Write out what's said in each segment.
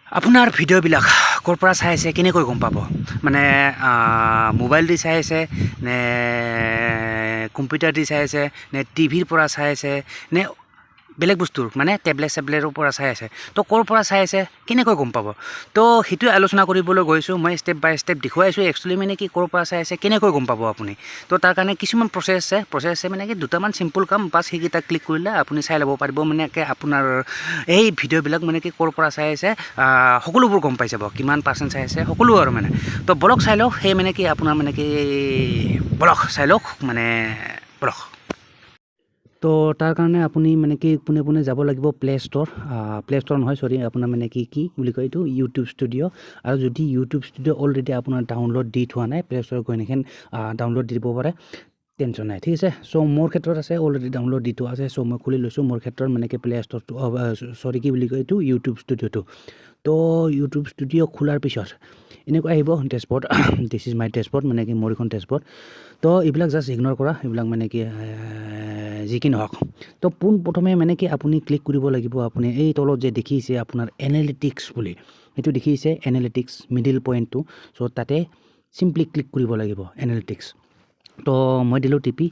আপোনাৰ ভিডিঅ'বিলাক ক'ৰ পৰা চাই আছে কেনেকৈ গম পাব মানে মোবাইল দি চাই আছে নে কম্পিউটাৰ দি চাই আছে নে টিভিৰ পৰা চাই আছে নে বেলেগ বস্তুৰ মানে টেবলেট চেবলেটৰ পৰা চাই আছে তো ক'ৰ পৰা চাই আছে কেনেকৈ গম পাব তো সেইটোৱে আলোচনা কৰিবলৈ গৈছোঁ মই ষ্টেপ বাই ষ্টেপ দেখুৱাইছোঁ একচুৱেলি মানে কি ক'ৰ পৰা চাই আছে কেনেকৈ গম পাব আপুনি তো তাৰ কাৰণে কিছুমান প্ৰচেছ আছে মানে কি দুটামান চিম্পল কাম বাছ সেইকেইটা ক্লিক কৰিলে আপুনি চাই ল'ব পাৰিব মানে কি আপোনাৰ এই ভিডিঅ'বিলাক মানে কি ক'ৰ পৰা চাই আছে সকলোবোৰ গম পাই যাব কিমান পাৰ্চেণ্ট চাই আছে সকলো আৰু মানে তো বলক চাই লওক সেই মানে কি আপোনাৰ মানে কি বলক চাই লওক মানে বলক তো তাৰ কাৰণে আপুনি মানে কি পোনে যাব লাগিব প্লে ষ্ট'ৰ নহয় চৰি আপোনাৰ মানে কি বুলি কয় এইটো ইউটিউব ষ্টুডিঅ' আৰু যদি ইউটিউব ষ্টুডিঅ' অলৰেডি আপোনাৰ ডাউনলোড দি থোৱা নাই প্লে ষ্ট'ৰ গৈ এনেকৈ ডাউনলোড দি দিব পাৰে টেনশ্যন নাই ঠিক আছে চ' মোৰ ক্ষেত্ৰত আছে অলৰেডি ডাউনলোড দি থোৱা আছে চ' মই খুলি লৈছোঁ মোৰ ক্ষেত্ৰত মানে কি প্লে ষ্ট'ৰটো চৰি কি বুলি কয় এইটো ইউটিউব ষ্টুডিঅ'টো তো ইউটিউব ষ্টুডিঅ' খোলাৰ পিছত এনেকুৱা আহিব dashboard this is my dashboard মানে কি মোৰ এখন ডেছবৰ্ড তো এইবিলাক জাষ্ট ইগন'ৰ কৰা এইবিলাক মানে কি যি কি নহওক তো পোনপ্ৰথমে মানে কি আপুনি ক্লিক কৰিব লাগিব আপুনি এই তলত যে দেখিছে আপোনাৰ এনালিটিক্স বুলি সেইটো দেখিছে এনালিটিক্স মিডিল পইণ্টটো চ' তাতে চিম্পলি ক্লিক কৰিব লাগিব এনালিটিক্স তো মই দিলোঁ টিপি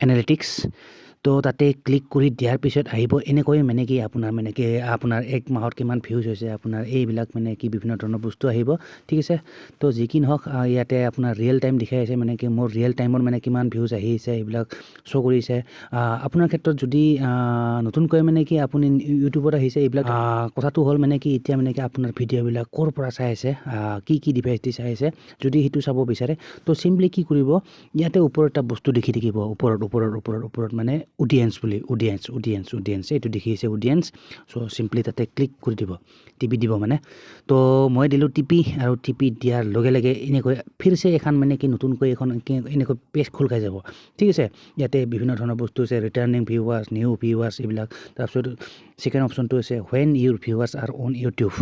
এনালিটিক্স তো তাতে ক্লিক কৰি দিয়াৰ পিছত আহিব এনেকৈ মানে কি আপোনাৰ এক মাহত কিমান ভিউজ হৈছে আপোনাৰ এইবিলাক মানে কি বিভিন্ন ধৰণৰ বস্তু আহিব ঠিক আছে তো যি কি নহওক ইয়াতে আপোনাৰ ৰিয়েল টাইম দেখাই আছে মানে কি মোৰ ৰিয়েল টাইমত মানে কিমান ভিউজ আহিছে এইবিলাক শ্ব' কৰিছে আপোনাৰ ক্ষেত্ৰত যদি নতুনকৈ মানে কি আপুনি ইউটিউবত আহিছে এইবিলাক কথাটো হ'ল মানে কি এতিয়া মানে কি আপোনাৰ ভিডিঅ'বিলাক ক'ৰ পৰা চাই আছে কি ডিভাইচ দি চাই আছে যদি সেইটো চাব বিচাৰে তো চিম্পলি কি কৰিব ইয়াতে ওপৰত এটা বস্তু দেখি থাকিব ওপৰত মানে অডিয়েন্স বুলি অডিয়েন্স এইটো দেখিছে অডিয়েন্স চ' চিম্পলি তাতে ক্লিক কৰি দিব টিপি দিব মানে তো মই দিলোঁ টিপি আৰু টিপি দিয়াৰ লগে লগে এনেকৈ ফিৰছে এখন মানে কি নতুনকৈ এখন এনেকৈ পেজ খোল খাই যাব ঠিক আছে ইয়াতে বিভিন্ন ধৰণৰ বস্তু আছে ৰিটাৰ্নিং ভিউৱাৰ্ছ নিউ ভিউৱাৰ্ছ এইবিলাক তাৰপিছত ছেকেণ্ড অপশ্যনটো আছে when Euro viewers R on YouTube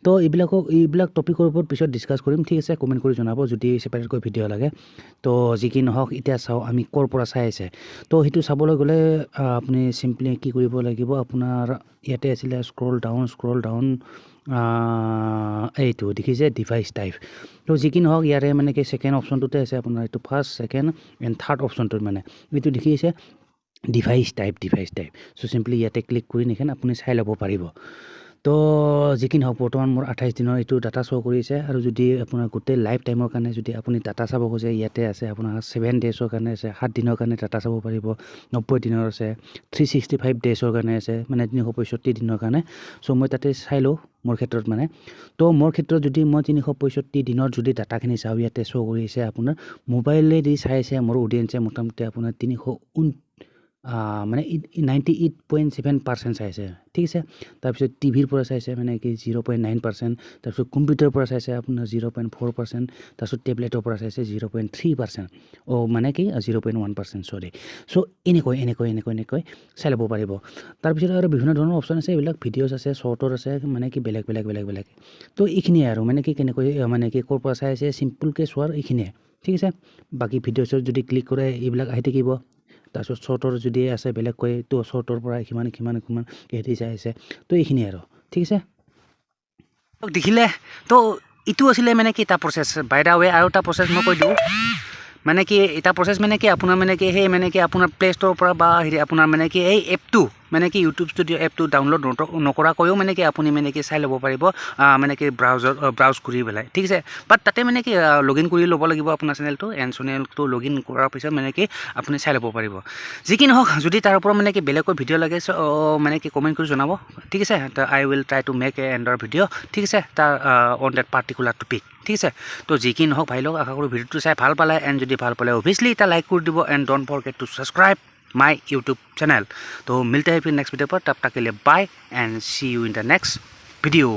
তো এইবিলাক টপিকৰ ওপৰত পিছত ডিছকাছ কৰিম ঠিক আছে কমেণ্ট কৰি জনাব যদি ছেপাৰেটকৈ ভিডিঅ' লাগে তো যি কি নহওক এতিয়া চাওঁ আমি ক'ৰ পৰা চাই আছে তো সেইটো চাবলৈ গ'লে আপুনি চিম্পলি কি কৰিব লাগিব আপোনাৰ ইয়াতে আছিলে স্ক্ৰল ডাউন এইটো দেখিছে ডিভাইচ টাইপ তো যি কি নহওক ইয়াৰে মানে কি ছেকেণ্ড অপশ্যনটোতে আছে আপোনাৰ এইটো ফাৰ্ষ্ট ছেকেণ্ড এণ্ড থাৰ্ড অপশ্যনটোত মানে এইটো দেখিছে ডিভাইচ টাইপ চ' চিম্পলি ইয়াতে ক্লিক কৰি নিখেন আপুনি চাই ল'ব পাৰিব তো যি কি নহওক বৰ্তমান মোৰ 28 দিনৰ এইটো ডাটা শ্ব' কৰিছে আৰু যদি আপোনাৰ গোটেই লাইফ টাইমৰ কাৰণে যদি আপুনি ডাটা চাব খোজে ইয়াতে আছে আপোনাৰ 7 ডেজৰ কাৰণে আছে 7 দিনৰ কাৰণে ডাটা চাব পাৰিব 90 দিনৰ আছে 365 ডেজৰ কাৰণে আছে মানে 365 দিনৰ কাৰণে চ' মই তাতে চাই লওঁ মোৰ ক্ষেত্ৰত মানে তো মোৰ ক্ষেত্ৰত যদি মই 365 দিনত যদি ডাটাখিনি চাওঁ ইয়াতে শ্ব' কৰিছে আপোনাৰ মোবাইলেদি চাই আছে মোৰ অডিয়েঞ্চে মোটামুটি আপোনাৰ 300 মানে 98.7% চাইছে ঠিক আছে তাৰপিছত টিভিৰ পৰা চাইছে মানে কি 0.9% তাৰপিছত কম্পিউটাৰৰ পৰা চাইছে আপোনাৰ 0.4% তাৰপিছত টেবলেটৰ পৰা চাইছে 0.3% মানে কি 0.1% চৰি চ' এনেকৈ চাই ল'ব পাৰিব তাৰপিছত আৰু বিভিন্ন ধৰণৰ অপশ্যন আছে এইবিলাক ভিডিঅ'ছ আছে শ্বৰ্টৰ আছে মানে কি বেলেগ তো এইখিনিয়ে আৰু মানে কি কেনেকৈ মানে কি ক'ৰ পৰা চাই আছে চিম্পলকৈ চোৱাৰ এইখিনিয়ে ঠিক আছে বাকী ভিডিঅ'ছত যদি ক্লিক কৰে এইবিলাক আহি থাকিব তাৰপিছত শ্বৰ্টৰ যদি আছে বেলেগকৈ তো শ্বৰ্টৰ পৰা কিমান সিহঁতি চাই আছে তো এইখিনিয়ে আৰু ঠিক আছে দেখিলে তো এইটো আছিলে মানে কি এটা প্ৰচেছ বাই দা ৱে আৰু এটা প্ৰচেছ মই কৈ দিওঁ মানে কি এটা প্ৰচেছ মানে কি আপোনাৰ মানে কি সেই মানে কি আপোনাৰ প্লে ষ্ট'ৰৰ পৰা বা হেৰি আপোনাৰ মানে কি এই এপটো মানে কি ইউটিউব ষ্টুডিঅ' এপটো ডাউনলোড নকৰাকৈও মানে কি আপুনি মানে কি চাই ল'ব পাৰিব মানে কি ব্ৰাউজ কৰি পেলাই ঠিক আছে বাট তাতে মানে কি লগ ইন কৰি ল'ব লাগিব আপোনাৰ চেনেলটো চেনেলটো লগ ইন কৰাৰ পিছত মানে কি আপুনি চাই ল'ব পাৰিব যি কি নহওক যদি তাৰ ওপৰত মানে কি বেলেগকৈ ভিডিঅ' লাগে মানে কি কমেণ্ট কৰি জনাব ঠিক আছে I will try to make a another video' ঠিক আছে তাৰ অন ডেট পাৰ্টিকুলাৰ টপিক ঠিক আছে তো যি কি নহওক ভাই লওক আশা কৰোঁ ভিডিঅ'টো চাই ভাল পালে এণ্ড যদি ভাল পালে অভিয়াছলি এটা লাইক কৰি দিব and don't forget two subscribe my YouTube channel तो मिलते हैं फिर नेक्स्ट वीडियो पर तब तक के लिए bye and see you in the next video.